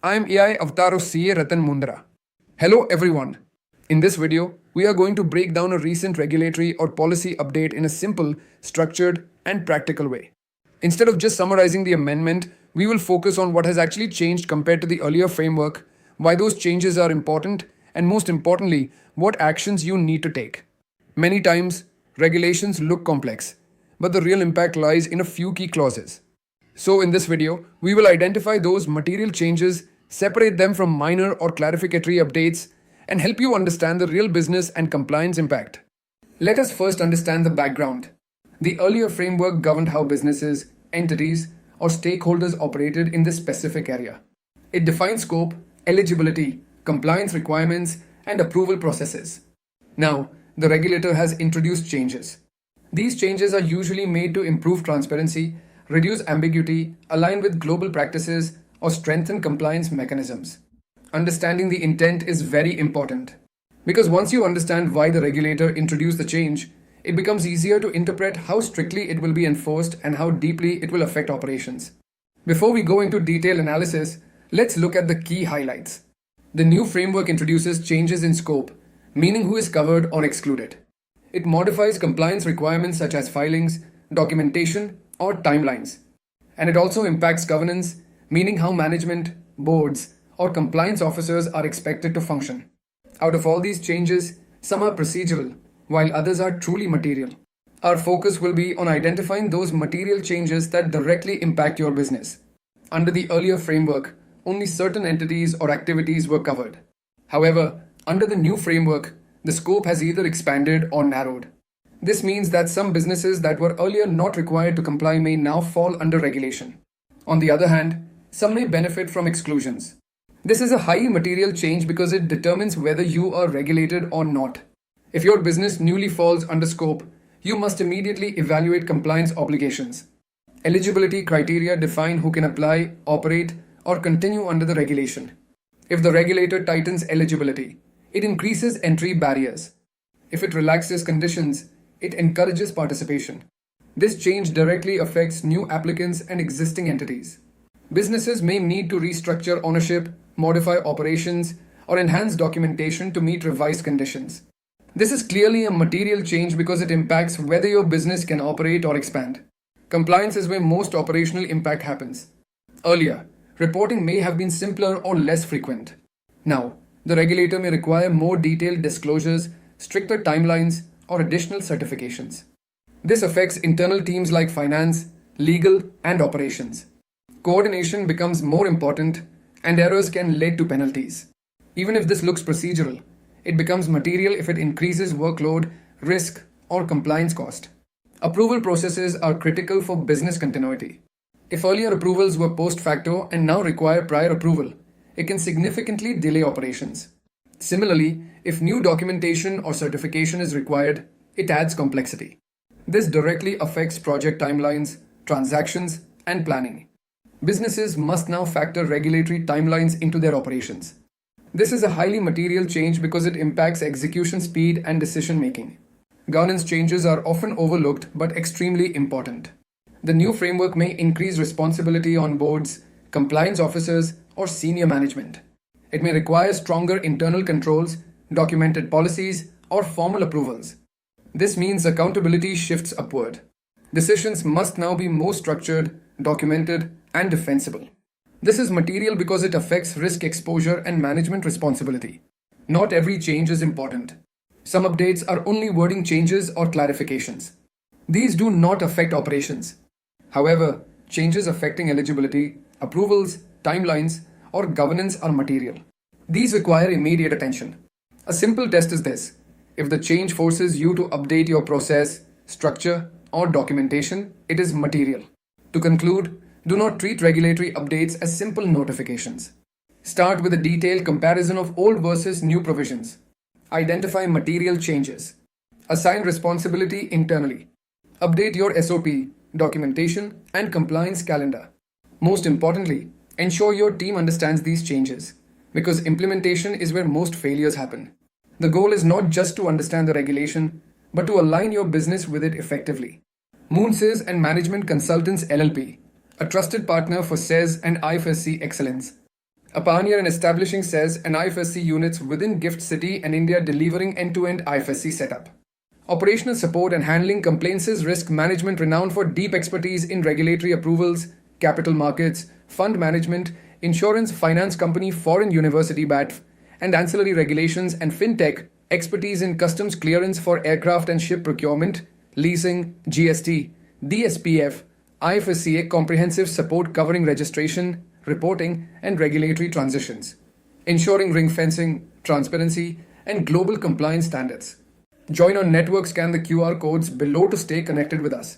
I am AI Avataro CA Ratan Mundra. Hello everyone. In this video, we are going to break down a recent regulatory or policy update in a simple, structured, and practical way. Instead of just summarizing the amendment, we will focus on what has actually changed compared to the earlier framework, why those changes are important, and most importantly, what actions you need to take. Many times, regulations look complex, but the real impact lies in a few key clauses. So, in this video, we will identify those material changes, separate them from minor or clarificatory updates, and help you understand the real business and compliance impact. Let us first understand the background. The earlier framework governed how businesses, entities, or stakeholders operated in this specific area. It defined scope, eligibility, compliance requirements, and approval processes. Now, the regulator has introduced changes. These changes are usually made to improve transparency, reduce ambiguity, align with global practices, or strengthen compliance mechanisms. Understanding the intent is very important. Because once you understand why the regulator introduced the change, it becomes easier to interpret how strictly it will be enforced and how deeply it will affect operations. Before we go into detailed analysis, let's look at the key highlights. The new framework introduces changes in scope, meaning who is covered or excluded. It modifies compliance requirements such as filings, documentation, or timelines. And it also impacts governance, meaning how management, boards, or compliance officers are expected to function. Out of all these changes, some are procedural, while others are truly material. Our focus will be on identifying those material changes that directly impact your business. Under the earlier framework, only certain entities or activities were covered. However, under the new framework, the scope has either expanded or narrowed. This means that some businesses that were earlier not required to comply may now fall under regulation. On the other hand, some may benefit from exclusions. This is a highly material change because it determines whether you are regulated or not. If your business newly falls under scope, you must immediately evaluate compliance obligations. Eligibility criteria define who can apply, operate, or continue under the regulation. If the regulator tightens eligibility, it increases entry barriers. If it relaxes conditions, it encourages participation. This change directly affects new applicants and existing entities. Businesses may need to restructure ownership, modify operations, or enhance documentation to meet revised conditions. This is clearly a material change because it impacts whether your business can operate or expand. Compliance is where most operational impact happens. Earlier, reporting may have been simpler or less frequent. Now, the regulator may require more detailed disclosures, stricter timelines, or additional certifications. This affects internal teams like finance, legal, and operations. Coordination becomes more important, and errors can lead to penalties. Even if this looks procedural, it becomes material if it increases workload, risk, or compliance cost. Approval processes are critical for business continuity. If earlier approvals were post facto and now require prior approval, it can significantly delay operations. Similarly, if new documentation or certification is required, it adds complexity. This directly affects project timelines, transactions, and planning. Businesses must now factor regulatory timelines into their operations. This is a highly material change because it impacts execution speed and decision making. Governance changes are often overlooked but extremely important. The new framework may increase responsibility on boards, compliance officers, or senior management. It may require stronger internal controls, documented policies, or formal approvals. This means accountability shifts upward. Decisions must now be more structured, documented, and defensible. This is material because it affects risk exposure and management responsibility. Not every change is important. Some updates are only wording changes or clarifications. These do not affect operations. However, changes affecting eligibility, approvals, timelines, or governance are material. These require immediate attention. A simple test is this. If the change forces you to update your process, structure, or documentation, it is material. To conclude, do not treat regulatory updates as simple notifications. Start with a detailed comparison of old versus new provisions. Identify material changes. Assign responsibility internally. Update your SOP, documentation, and compliance calendar. Most importantly, ensure your team understands these changes, because implementation is where most failures happen. The goal is not just to understand the regulation, but to align your business with it effectively. Moonses and Management Consultants LLP, a trusted partner for SES and IFSC excellence. A pioneer in establishing SEZ and IFSC units within Gift City and India, delivering end-to-end IFSC setup. Operational support and handling complaints, risk management renowned for deep expertise in regulatory approvals, capital markets, fund management, insurance, finance company, foreign university BATF, and ancillary regulations and fintech, expertise in customs clearance for aircraft and ship procurement, leasing, GST, DSPF, IFSCA comprehensive support covering registration, reporting, and regulatory transitions, ensuring ring fencing, transparency, and global compliance standards. Join our network, scan the QR codes below to stay connected with us.